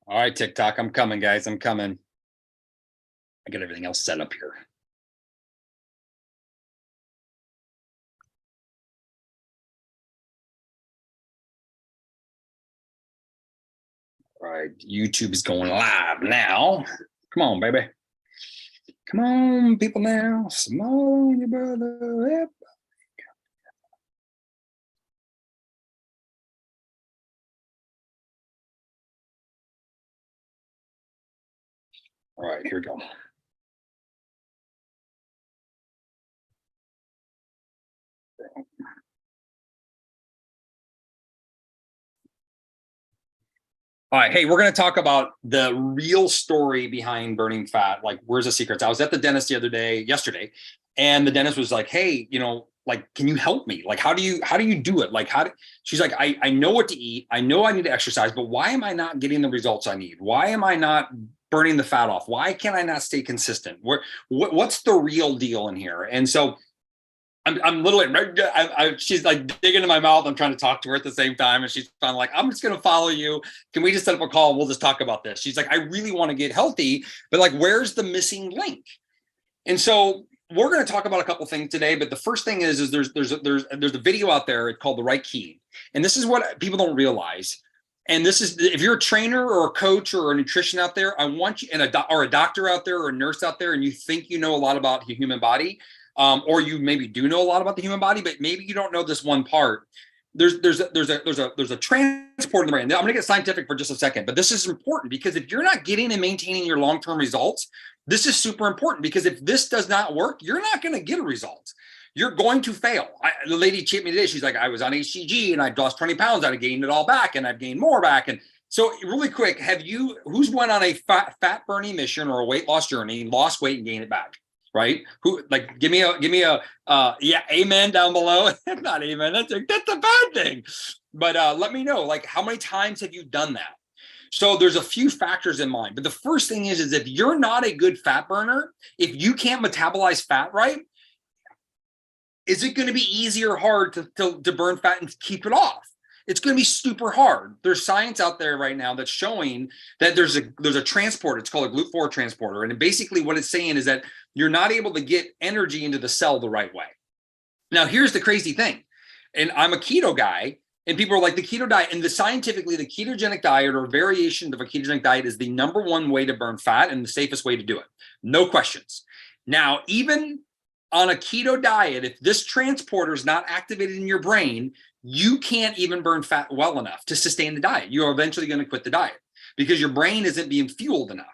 All right, TikTok, I'm coming, guys. I'm coming. I got everything else set up here. All right, YouTube is going live now. Come on, baby. Come on, people now. Small on your brother. Yep. All right, here we go. All right, hey, we're going to talk about the real story behind burning fat. Like, where's the secrets? I was at the dentist yesterday, and the dentist was like, "Hey, like, can you help me? Like, how do you do it? Like, she's like, I know what to eat. I know I need to exercise, but why am I not getting the results I need? Why am I not burning the fat off? Why can I not stay consistent? What's the real deal in here?" And so I'm literally, she's like digging in my mouth. I'm trying to talk to her at the same time. And she's kind of like, I'm just going to follow you. Can we just set up a call? We'll just talk about this. She's like, I really want to get healthy, but like, where's the missing link? And so we're going to talk about a couple things today. But the first thing is there's a video out there called The Right Key. And this is what people don't realize. And this is, if you're a trainer or a coach or a nutrition out there, I want you, and a doctor out there or a nurse out there, and you think you know a lot about the human body, or you maybe do know a lot about the human body, but maybe you don't know this one part. There's a transport in the brain. I'm going to get scientific for just a second, but this is important because if you're not getting and maintaining your long-term results, this is super important, because if this does not work, you're not going to get a result. You're going to fail. The lady chipped me today. She's like, I was on HCG and I lost 20 pounds. I gained it all back and I've gained more back. And so really quick, who's went on a fat burning mission or a weight loss journey, lost weight and gained it back? Right? Who, like, give me a yeah, amen down below. Not amen. That's a bad thing. But let me know, like, how many times have you done that? So there's a few factors in mind. But the first thing is if you're not a good fat burner, if you can't metabolize fat right, is it going to be easy or hard to burn fat and keep it off? It's going to be super hard. There's science out there right now that's showing that there's a transporter. It's called a GLUT4 transporter. And basically what it's saying is that you're not able to get energy into the cell the right way. Now, here's the crazy thing. And I'm a keto guy, and people are like, the keto diet, and scientifically, the ketogenic diet or variation of a ketogenic diet is the #1 way to burn fat and the safest way to do it. No questions. Now, even on a keto diet, if this transporter is not activated in your brain, you can't even burn fat well enough to sustain the diet. You're eventually going to quit the diet because your brain isn't being fueled enough.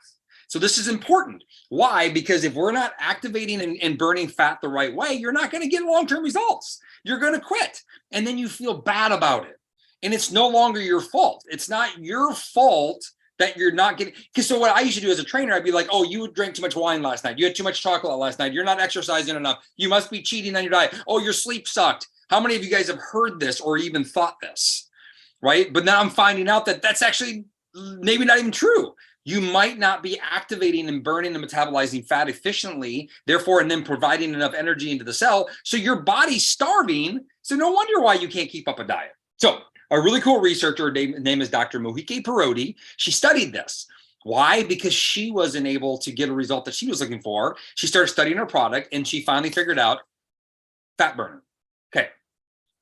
So this is important. Why? Because if we're not activating and burning fat the right way, you're not going to get long-term results. You're going to quit. And then you feel bad about it. And it's no longer your fault. It's not your fault that you're not getting, because so what I used to do as a trainer, I'd be like, oh, you drank too much wine last night. You had too much chocolate last night. You're not exercising enough. You must be cheating on your diet. Oh, your sleep sucked. How many of you guys have heard this or even thought this, right? But now I'm finding out that that's actually maybe not even true. You might not be activating and burning and metabolizing fat efficiently, therefore, and then providing enough energy into the cell. So your body's starving. So no wonder why you can't keep up a diet. So a really cool researcher, her name is Dr. Mohike Parodi. She studied this. Why? Because she wasn't able to get a result that she was looking for. She started studying her product and she finally figured out fat burner. Okay.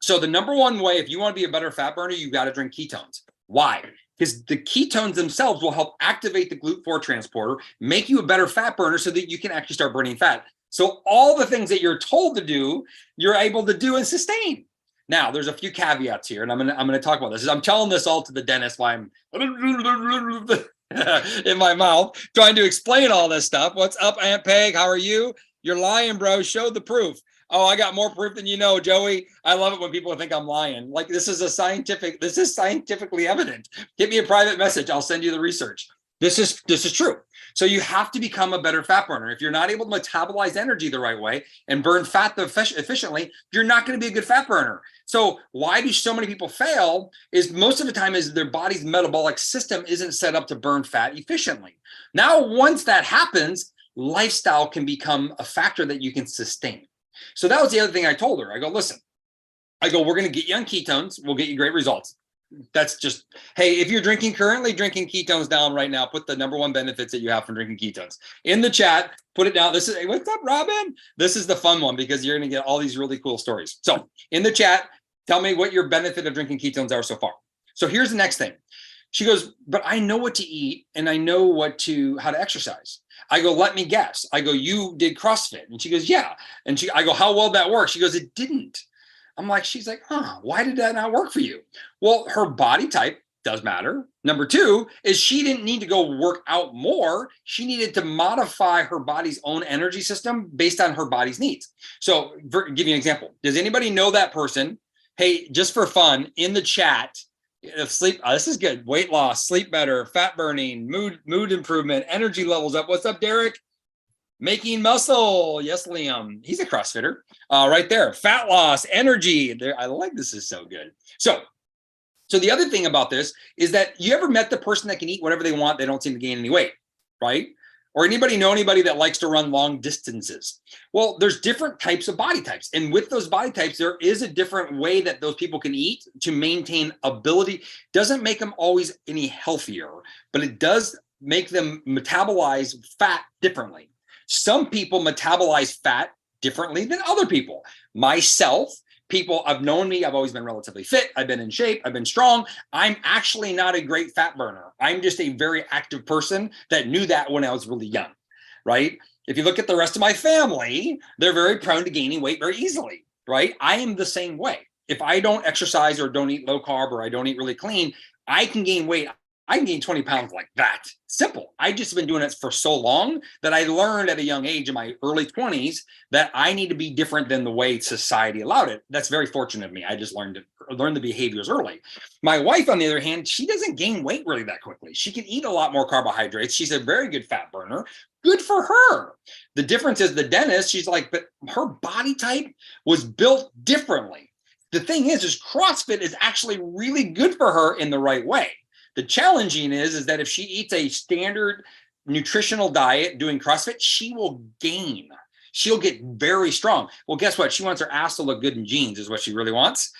So the #1 way, if you want to be a better fat burner, you've got to drink ketones. Why? Because the ketones themselves will help activate the GLUT4 transporter, make you a better fat burner so that you can actually start burning fat. So all the things that you're told to do, you're able to do and sustain. Now, there's a few caveats here, and I'm gonna talk about this. I'm telling this all to the dentist while I'm in my mouth, trying to explain all this stuff. What's up, Aunt Peg? How are you? You're lying, bro. Show the proof. Oh, I got more proof than you know, Joey. I love it when people think I'm lying. Like, this is scientifically evident. Hit me a private message. I'll send you the research. This is true. So you have to become a better fat burner. If you're not able to metabolize energy the right way and burn fat efficiently, you're not going to be a good fat burner. So why do so many people fail is most of the time is their body's metabolic system isn't set up to burn fat efficiently. Now, once that happens, lifestyle can become a factor that you can sustain. So that was the other thing I told her. I go, listen, we're going to get you on ketones. We'll get you great results. That's just, hey, if you're currently drinking ketones down right now, put the number one benefits that you have from drinking ketones in the chat. Put it down. This is, hey, what's up, Robin? This is the fun one because you're going to get all these really cool stories. So in the chat, tell me what your benefit of drinking ketones are so far. So here's the next thing. She goes, but I know what to eat and I know how to exercise. I go, let me guess. I go, you did CrossFit. And she goes, yeah. And I go, how well that works? She goes, it didn't. I'm like, she's like, why did that not work for you? Well, her body type does matter. Number two is she didn't need to go work out more. She needed to modify her body's own energy system based on her body's needs. So give you an example. Does anybody know that person? Hey, just for fun, in the chat, sleep, this is good. Weight loss, sleep better, fat burning, mood improvement, energy levels up. What's up, Derek? Making muscle. Yes, Liam. He's a CrossFitter. Right there. Fat loss, energy. There. I like this. Is so good. So the other thing about this is that you ever met the person that can eat whatever they want? They don't seem to gain any weight, right? Or anybody know anybody that likes to run long distances? Well, there's different types of body types. And with those body types, there is a different way that those people can eat to maintain ability. Doesn't make them always any healthier, but it does make them metabolize fat differently. Some people metabolize fat differently than other people. Myself, people have known me, I've always been relatively fit. I've been in shape. I've been strong. I'm actually not a great fat burner. I'm just a very active person that knew that when I was really young, right? If you look at the rest of my family, they're very prone to gaining weight very easily, right? I am the same way. If I don't exercise or don't eat low carb or I don't eat really clean, I can gain weight. I can gain 20 pounds like that. Simple. I just been doing it for so long that I learned at a young age in my early 20s that I need to be different than the way society allowed it. That's very fortunate of me. I just learned the behaviors early. My wife, on the other hand, she doesn't gain weight really that quickly. She can eat a lot more carbohydrates. She's a very good fat burner. Good for her. The difference is the dentist, she's like, but her body type was built differently. The thing is CrossFit is actually really good for her in the right way. The challenging is that if she eats a standard nutritional diet doing CrossFit, she will gain. She'll get very strong. Well, guess what? She wants her ass to look good in jeans is what she really wants.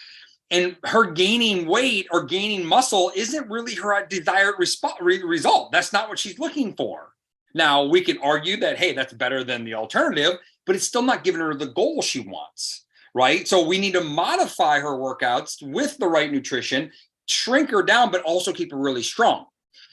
And her gaining weight or gaining muscle isn't really her desired result. That's not what she's looking for. Now, we can argue that, hey, that's better than the alternative, but it's still not giving her the goal she wants, right? So we need to modify her workouts with the right nutrition, shrink her down, but also keep her really strong.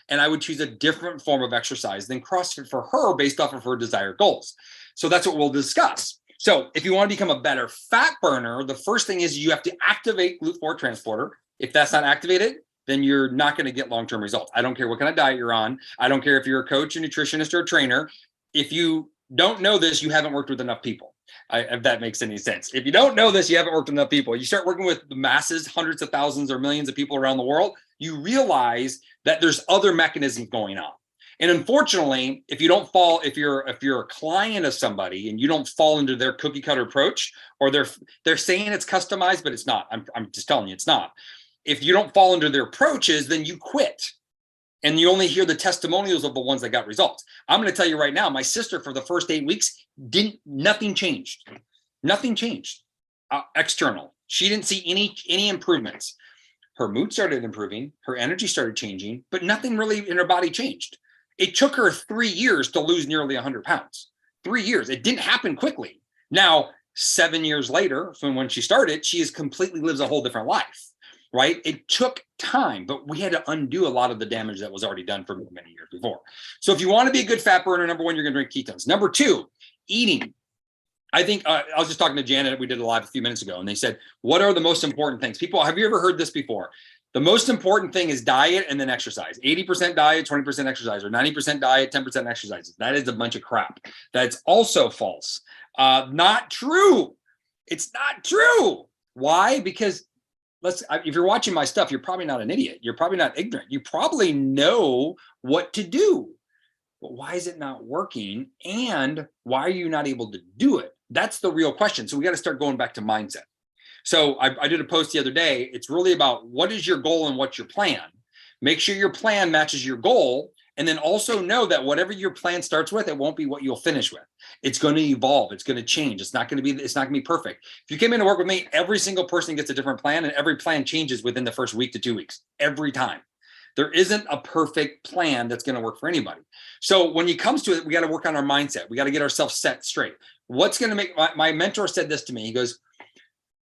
And I would choose a different form of exercise than CrossFit for her based off of her desired goals. So that's what we'll discuss. So if you want to become a better fat burner, the first thing is you have to activate GLUT4 transporter. If that's not activated, then you're not going to get long-term results. I don't care what kind of diet you're on. I don't care if you're a coach, a nutritionist, or a trainer. If you don't know this, you haven't worked with enough people. If that makes any sense. If you don't know this, you haven't worked with enough people. You start working with the masses, hundreds of thousands or millions of people around the world, you realize that there's other mechanisms going on. And unfortunately, if you're a client of somebody and you don't fall into their cookie cutter approach, or they're saying it's customized, but it's not. I'm just telling you, it's not. If you don't fall into their approaches, then you quit. And you only hear the testimonials of the ones that got results. I'm going to tell you right now, my sister for the first 8 weeks, nothing changed. Nothing changed external. She didn't see any improvements. Her mood started improving. Her energy started changing, but nothing really in her body changed. It took her 3 years to lose nearly 100 pounds. 3 years. It didn't happen quickly. Now, 7 years later, from when she started, she has completely lives a whole different life. Right? It took time, but we had to undo a lot of the damage that was already done for many years before. So if you want to be a good fat burner, number one, you're going to drink ketones. Number two, eating. I think I was just talking to Janet. We did a live a few minutes ago, and they said, what are the most important things? People, have you ever heard this before? The most important thing is diet and then exercise. 80% diet, 20% exercise, or 90% diet, 10% exercise. That is a bunch of crap. That's also false. Not true. It's not true. Why? Because if you're watching my stuff, you're probably not an idiot. You're probably not ignorant. You probably know what to do, but why is it not working? And why are you not able to do it? That's the real question. So we got to start going back to mindset. So I did a post the other day. It's really about what is your goal and what's your plan. Make sure your plan matches your goal, And then also know that whatever your plan starts with, it won't be what you'll finish with. It's going to evolve. It's going to change. It's not going to be perfect. If you came in to work with me, every single person gets a different plan, and every plan changes within the first week to 2 weeks, every time. There isn't a perfect plan that's going to work for anybody. So when it comes to it, we got to work on our mindset. We got to get ourselves set straight. What's going to make, my mentor said this to me. He goes,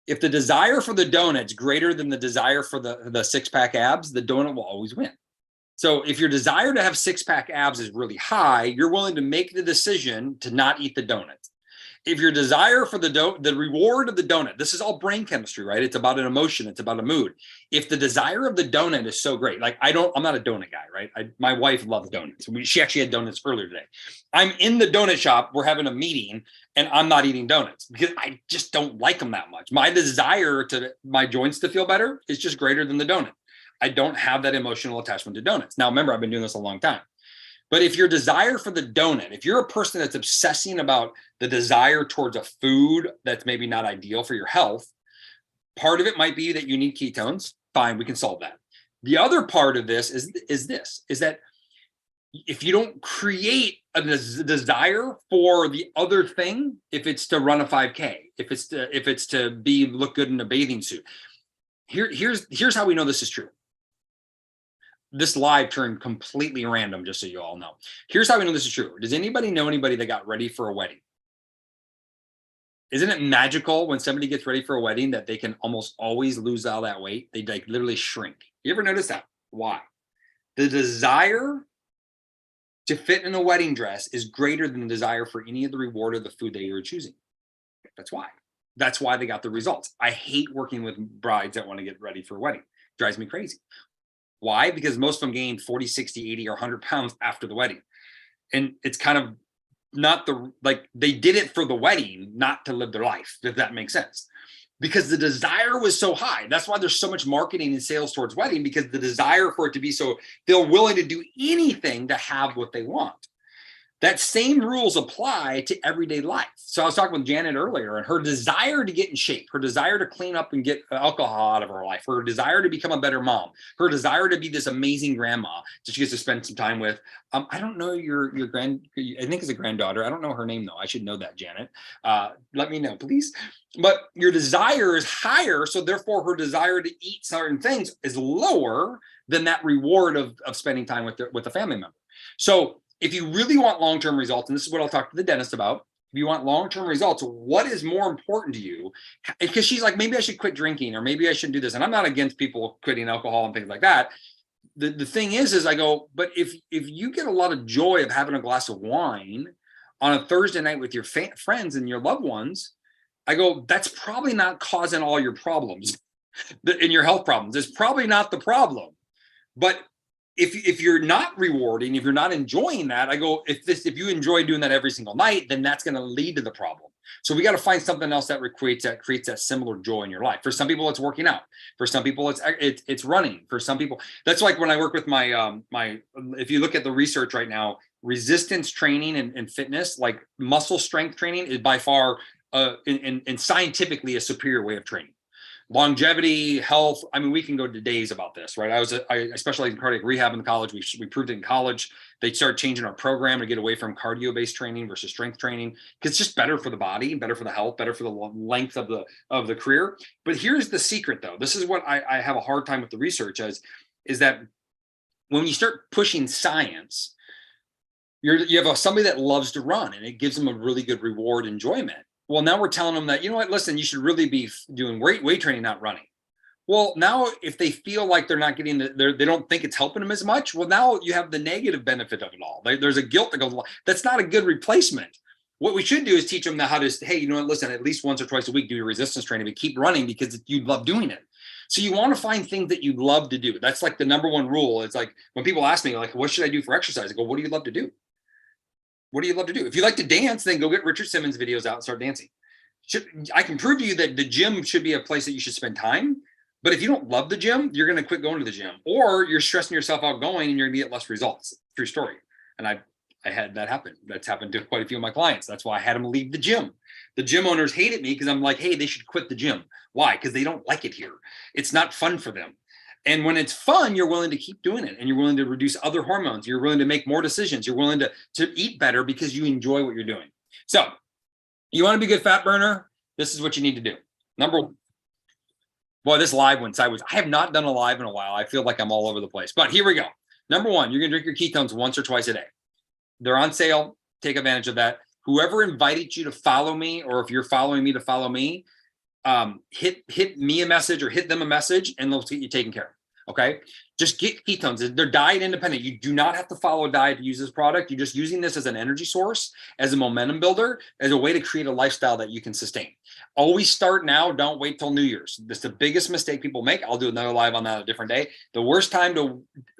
if the desire for the donut's greater than the desire for the six-pack abs, the donut will always win. So if your desire to have six-pack abs is really high, you're willing to make the decision to not eat the donut. If your desire for the reward of the donut, this is all brain chemistry, right? It's about an emotion. It's about a mood. If the desire of the donut is so great, like I'm not a donut guy, right? My wife loves donuts. She actually had donuts earlier today. I'm in the donut shop. We're having a meeting and I'm not eating donuts because I just don't like them that much. My desire to my joints to feel better is just greater than the donut. I don't have that emotional attachment to donuts. Now, remember, I've been doing this a long time. But if your desire for the donut, if you're a person that's obsessing about the desire towards a food that's maybe not ideal for your health, part of it might be that you need ketones. Fine, we can solve that. The other part of this is that if you don't create a desire for the other thing, if it's to run a 5K, if it's to look good in a bathing suit, here's how we know this is true. This live turned completely random, just so you all know. Here's how we know this is true. Does anybody know anybody that got ready for a wedding? Isn't it magical when somebody gets ready for a wedding that they can almost always lose all that weight? They like literally shrink. You ever notice that? Why? The desire to fit in a wedding dress is greater than the desire for any of the reward of the food that you're choosing. That's why. That's why they got the results. I hate working with brides that want to get ready for a wedding. It drives me crazy. Why? Because most of them gained 40, 60, 80, or 100 pounds after the wedding. And it's kind of not they did it for the wedding, not to live their life, if that makes sense. Because the desire was so high. That's why there's so much marketing and sales towards wedding, because the desire for it to be so, they're willing to do anything to have what they want. That same rules apply to everyday life. So I was talking with Janet earlier, and her desire to get in shape, her desire to clean up and get alcohol out of her life, her desire to become a better mom, her desire to be this amazing grandma that she gets to spend some time with. I don't know your I think it's a granddaughter. I don't know her name though. I should know that, Janet. Let me know, please. But your desire is higher, so therefore her desire to eat certain things is lower than that reward of spending time with a family member. So if you really want long-term results, and this is what I'll talk to the dentist about, if you want long-term results, what is more important to you? Because she's like, maybe I should quit drinking, or maybe I shouldn't do this. And I'm not against people quitting alcohol and things like that. The thing is I go, but if you get a lot of joy of having a glass of wine on a Thursday night with your friends and your loved ones, I go, that's probably not causing all your problems in your health problems. It's probably not the problem. But if you're not rewarding, if you're not enjoying that, I go, if you enjoy doing that every single night, then that's going to lead to the problem. So we got to find something else that creates that similar joy in your life. For some people, it's working out. For some people, it's running. For some people, that's like when I work with my if you look at the research right now, resistance training and fitness, like muscle strength training, is by far and scientifically a superior way of training. Longevity, health. I mean, we can go to days about this, right? I specialized in cardiac rehab in college. We proved it in college. They started changing our program to get away from cardio-based training versus strength training, because it's just better for the body, better for the health, better for the length of the career. But here's the secret, though. This is what I have a hard time with the research is that when you start pushing science, you have somebody that loves to run, and it gives them a really good reward, enjoyment. Well, now we're telling them that, you know what, listen, you should really be doing weight training, not running. Well, now if they feel like they're not getting they don't think it's helping them as much, well, now you have the negative benefit of it all. There's a guilt that goes along. That's not a good replacement. What we should do is teach them how to, hey, you know what, listen, at least once or twice a week, do your resistance training, but keep running because you love doing it. So you want to find things that you love to do. That's like the number one rule. It's like when people ask me, like, what should I do for exercise? I go, what do you love to do? What do you love to do? If you like to dance, then go get Richard Simmons videos out and start dancing. I can prove to you that the gym should be a place that you should spend time. But if you don't love the gym, you're going to quit going to the gym, or you're stressing yourself out going and you're going to get less results. True story. And I had that happen. That's happened to quite a few of my clients. That's why I had them leave the gym. The gym owners hated me because I'm like, hey, they should quit the gym. Why? Because they don't like it here. It's not fun for them. And when it's fun, you're willing to keep doing it, and you're willing to reduce other hormones. You're willing to make more decisions. You're willing to eat better because you enjoy what you're doing. So you want to be a good fat burner? This is what you need to do. Number one. Boy, this live went sideways. I have not done a live in a while. I feel like I'm all over the place, but here we go. Number one, you're going to drink your ketones once or twice a day. They're on sale. Take advantage of that. Whoever invited you to follow me, or if you're following me to follow me, hit me a message or hit them a message, and they'll get you taken care of. Okay. Just get ketones. They're diet independent. You do not have to follow a diet to use this product. You're just using this as an energy source, as a momentum builder, as a way to create a lifestyle that you can sustain. Always start now. Don't wait till New Year's. That's the biggest mistake people make. I'll do another live on that a different day.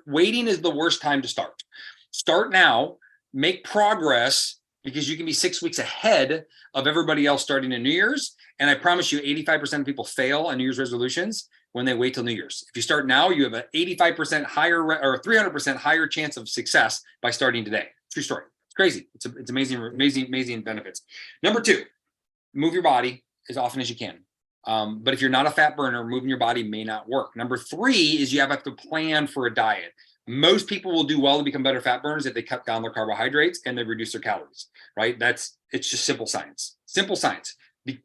Waiting is the worst time to start. Start now, make progress, because you can be 6 weeks ahead of everybody else starting in New Year's. And I promise you, 85% of people fail on New Year's resolutions when they wait till New Year's. If you start now, you have an 85% higher or 300% higher chance of success by starting today. True story. It's crazy. It's amazing benefits. Number two, move your body as often as you can. But if you're not a fat burner, moving your body may not work. Number three is you have to plan for a diet. Most people will do well to become better fat burners if they cut down their carbohydrates and they reduce their calories, right? It's just simple science. Simple science.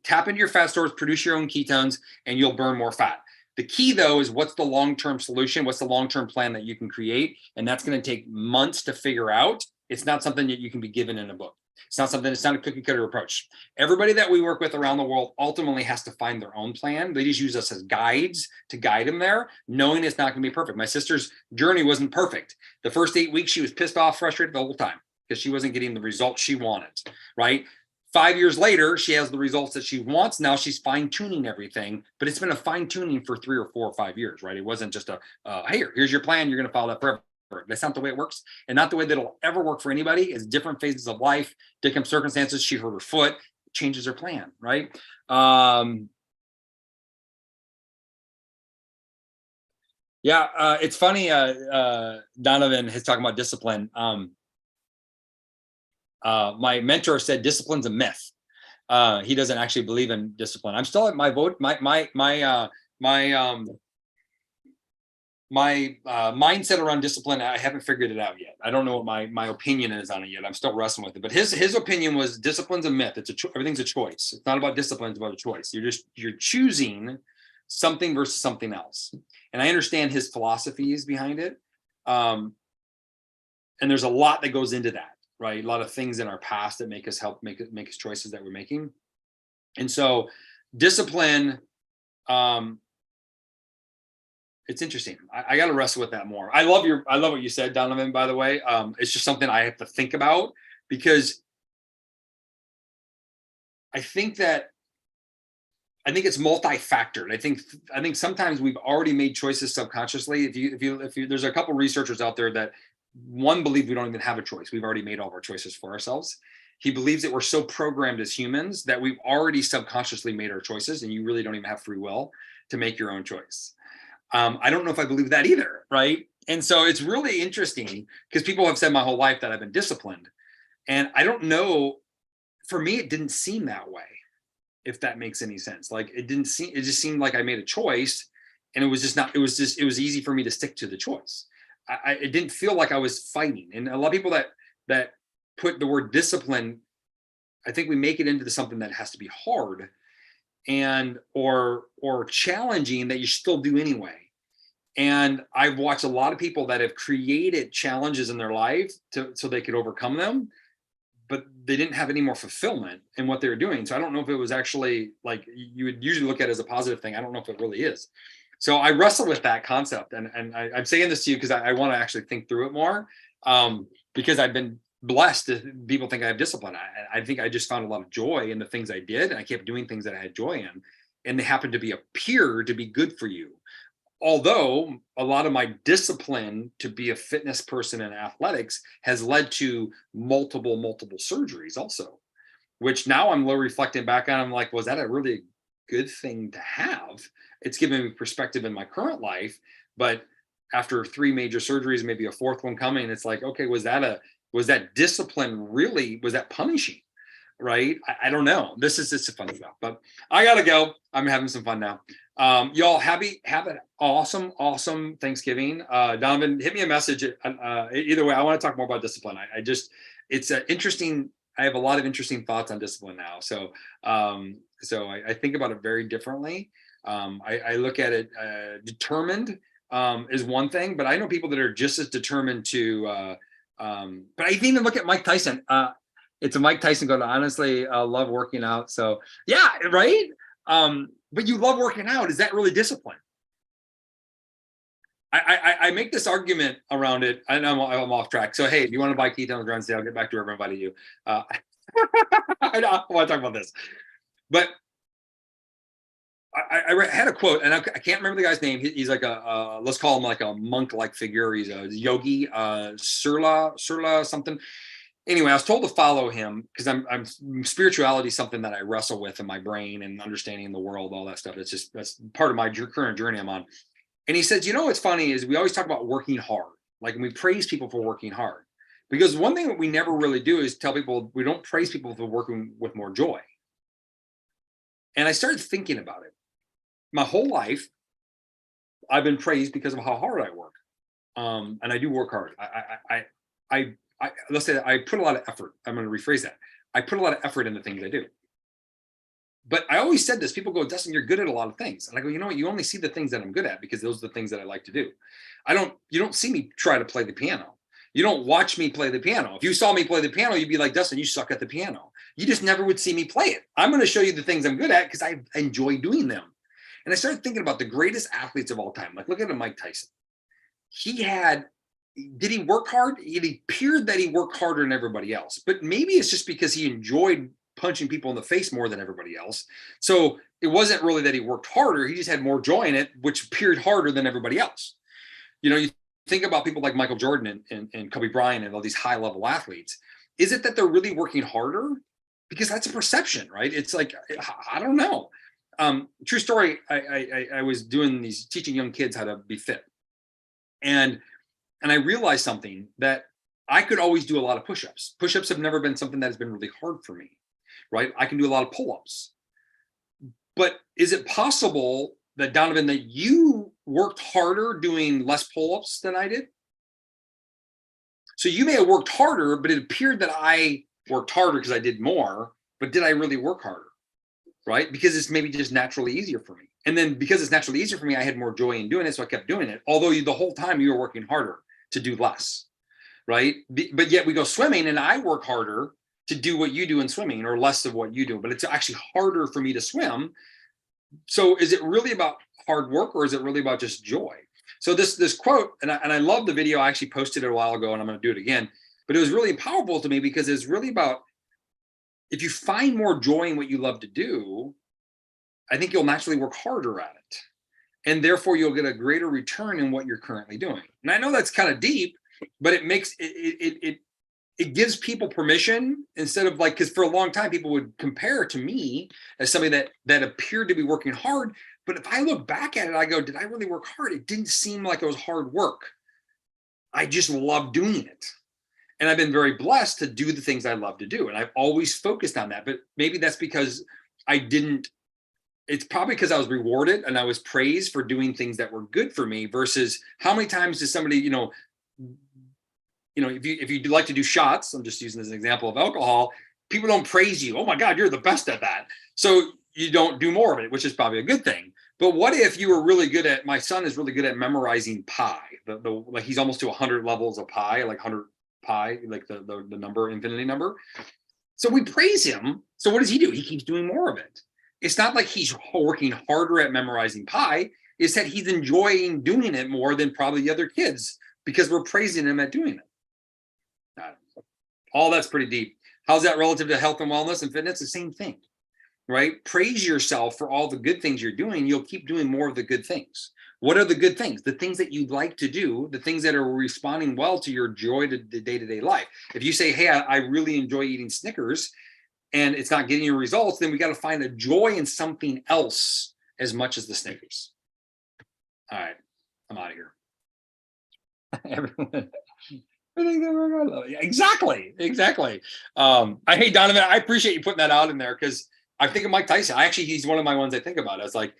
Tap into your fat stores, produce your own ketones, and you'll burn more fat. The key, though, is what's the long-term solution? What's the long-term plan that you can create? And that's going to take months to figure out. It's not something that you can be given in a book. It's not a cookie cutter approach. Everybody that we work with around the world ultimately has to find their own plan. They just use us as guides to guide them there, knowing it's not going to be perfect. My sister's journey wasn't perfect. The first 8 weeks, she was pissed off, frustrated the whole time because she wasn't getting the results she wanted, right? 5 years later, she has the results that she wants. Now she's fine tuning everything, but it's been a fine tuning for 3 or 4 or 5 years, right? It wasn't just hey, here's your plan. You're going to follow that forever. That's not the way it works, and not the way that it'll ever work for anybody. It's different phases of life, different circumstances. She hurt her foot, changes her plan, right? It's funny. Donovan is talking about discipline. My mentor said discipline's a myth. He doesn't actually believe in discipline. I'm still at my vote. My mindset around discipline, I haven't figured it out yet. I don't know what my opinion is on it yet. I'm still wrestling with it. But his opinion was discipline's a myth. Everything's a choice. It's not about discipline. It's about a choice. You're choosing something versus something else. And I understand his philosophies behind it. And there's a lot that goes into that, right? A lot of things in our past that make us choices that we're making. And so discipline, it's interesting. I got to wrestle with that more. I love what you said, Donovan, by the way. It's just something I have to think about, because I think it's multi-factored. I think sometimes we've already made choices subconsciously. If you there's a couple of researchers out there that one believe we don't even have a choice. We've already made all of our choices for ourselves. He believes that we're so programmed as humans that we've already subconsciously made our choices, and you really don't even have free will to make your own choice. I don't know if I believe that either, right? And so it's really interesting, because people have said my whole life that I've been disciplined, and I don't know. For me, it didn't seem that way, if that makes any sense. Like it just seemed like I made a choice, and it was easy for me to stick to the choice. It didn't feel like I was fighting. And a lot of people that put the word discipline, I think we make it into something that has to be hard and or challenging that you still do anyway. And I've watched a lot of people that have created challenges in their life so they could overcome them, but they didn't have any more fulfillment in what they were doing. So I don't know if it was actually, like, you would usually look at it as a positive thing. I don't know if it really is. So I wrestle with that concept, and I'm saying this to you because I want to actually think through it more, because I've been blessed to people think I have discipline. I think I just found a lot of joy in the things I did, and I kept doing things that I had joy in, and they happened to appear to be good for you. Although a lot of my discipline to be a fitness person in athletics has led to multiple surgeries also, which now I'm reflecting back on, I'm like, was that a really good thing to have? It's given me perspective in my current life, but after 3 major surgeries, maybe a 4th one coming, it's like, okay, was that discipline really, was that punishing? Right? I don't know. This is fun stuff, but I gotta go. I'm having some fun now. Y'all have an awesome Thanksgiving. Donovan, hit me a message. Either way, I want to talk more about discipline. It's interesting. I have a lot of interesting thoughts on discipline now. So I think about it very differently. I look at it, determined is one thing, but I know people that are just as determined to, but I even look at Mike Tyson. It's a Mike Tyson quote. Honestly, love working out. So yeah, right. But you love working out. Is that really discipline? I make this argument around it. I know I'm off track. So hey, if you want to buy ketones run, say I'll get back to wherever I invited you. I don't want to talk about this, but I had a quote, and I can't remember the guy's name. He's like let's call him like a monk-like figure. He's a yogi, Surla something. Anyway, I was told to follow him because I'm spirituality is something that I wrestle with in my brain and understanding the world, all that stuff. That's part of my current journey I'm on. And he says, what's funny is we always talk about working hard, like we praise people for working hard, because one thing that we never really do is tell people, we don't praise people for working with more joy. And I started thinking about it. My whole life, I've been praised because of how hard I work, and I do work hard. Let's say I put a lot of effort. I'm going to rephrase that. I put a lot of effort into things I do. But I always said this. People go, Dustin, you're good at a lot of things. And I go, you know what? You only see the things that I'm good at because those are the things that I like to do. You don't see me try to play the piano. You don't watch me play the piano. If you saw me play the piano, you'd be like, Dustin, you suck at the piano. You just never would see me play it. I'm going to show you the things I'm good at because I enjoy doing them. And I started thinking about the greatest athletes of all time. Like, look at Mike Tyson. Did he work hard? It appeared that he worked harder than everybody else, but maybe it's just because he enjoyed punching people in the face more than everybody else. So it wasn't really that he worked harder. He just had more joy in it, which appeared harder than everybody else. You think about people like Michael Jordan and Kobe Bryant and all these high level athletes. Is it that they're really working harder? Because that's a perception, right? It's like, I don't know. True story. I was teaching young kids how to be fit. And I realized something, that I could always do a lot of push-ups. Push-ups have never been something that has been really hard for me, right? I can do a lot of pull-ups. But is it possible that, Donovan, that you worked harder doing less pull-ups than I did? So you may have worked harder, but it appeared that I worked harder because I did more, but did I really work harder, right? Because it's maybe just naturally easier for me. And then because it's naturally easier for me, I had more joy in doing it, so I kept doing it. Although the whole time you were working harder to do less, right? But yet we go swimming and I work harder to do what you do in swimming, or less of what you do, but it's actually harder for me to swim. So is it really about hard work, or is it really about just joy? So this quote, and I love the video. I actually posted it a while ago and I'm going to do it again, but it was really powerful to me because it's really about, if you find more joy in what you love to do, I think you'll naturally work harder at it. And therefore you'll get a greater return in what you're currently doing. And I know that's kind of deep, but it makes it gives people permission, instead of like, because for a long time people would compare to me as somebody that appeared to be working hard. But if I look back at it, I go, did I really work hard? It didn't seem like it was hard work. I just love doing it. And I've been very blessed to do the things I love to do. And I've always focused on that. But maybe that's because it's probably because I was rewarded and I was praised for doing things that were good for me, versus how many times does somebody, if you like to do shots, I'm just using this as an example of alcohol, people don't praise you. Oh my God, you're the best at that. So you don't do more of it, which is probably a good thing. But what if you were really good at, my son is really good at memorizing pi. Like he's almost to 100 levels of pi, like 100 pi, like the number, infinity number. So we praise him. So what does he do? He keeps doing more of it. It's not like he's working harder at memorizing pi. It's that he's enjoying doing it more than probably the other kids, because we're praising him at doing it. All that's pretty deep. How's that relative to health and wellness and fitness? The same thing, right? Praise yourself for all the good things you're doing. You'll keep doing more of the good things. What are the good things? The things that you like to do, the things that are responding well to your joy to the day-to-day life. If you say, hey, I really enjoy eating Snickers, and it's not getting you results, then we got to find a joy in something else as much as the Snickers. All right, I'm out of here. Everyone. Exactly. I hate Donovan. I appreciate you putting that out in there, because I think of Mike Tyson. He's one of my ones I think about. It's like,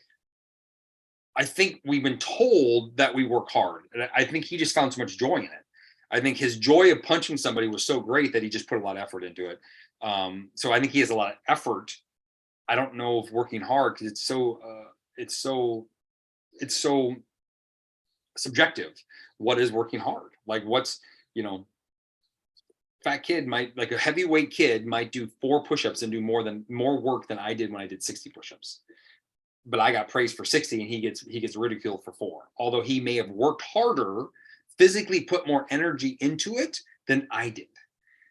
I think we've been told that we work hard. And I think he just found so much joy in it. I think his joy of punching somebody was so great that he just put a lot of effort into it. So I think he has a lot of effort. I don't know if working hard because it's so it's so subjective. What is working hard? Like what's you know fat kid might like a heavyweight kid might do 4 push-ups and do more work than I did when I did 60 push-ups. But I got praised for 60 and he gets ridiculed for 4. Although he may have worked harder, physically put more energy into it than I did,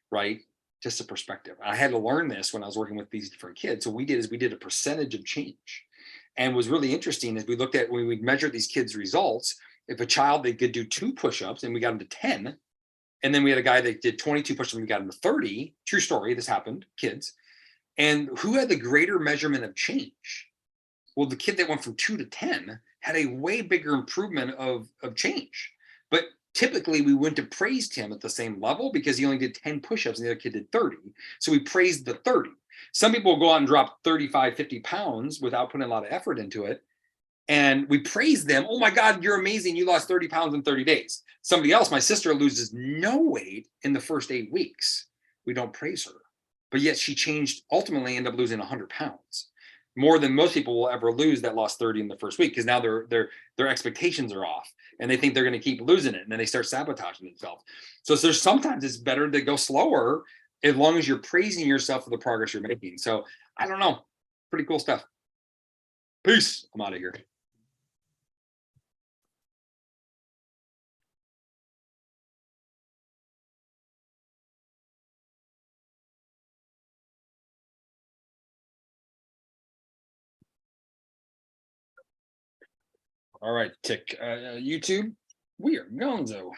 right? Just a perspective. I had to learn this when I was working with these different kids. So we did a percentage of change. And was really interesting is we looked at when we measured these kids' results, if a child they could do 2 push-ups and we got them to 10, and then we had a guy that did 22 push-ups and we got him to 30. True story, this happened, kids. And who had the greater measurement of change? Well, the kid that went from 2 to 10 had a way bigger improvement of change. But typically, we wouldn't have praised him at the same level because he only did 10 push ups and the other kid did 30. So we praised the 30. Some people go out and drop 35, 50 pounds without putting a lot of effort into it. And we praise them. Oh my God, you're amazing. You lost 30 pounds in 30 days. Somebody else, my sister, loses no weight in the first 8 weeks. We don't praise her. But yet she changed, ultimately ended up losing 100 pounds more than most people will ever lose that lost 30 in the first week because now their expectations are off and they think they're going to keep losing it and then they start sabotaging themselves. So there's sometimes it's better to go slower as long as you're praising yourself for the progress you're making. So I don't know, pretty cool stuff. Peace. I'm out of here. All right, tick. YouTube. We are gonzo.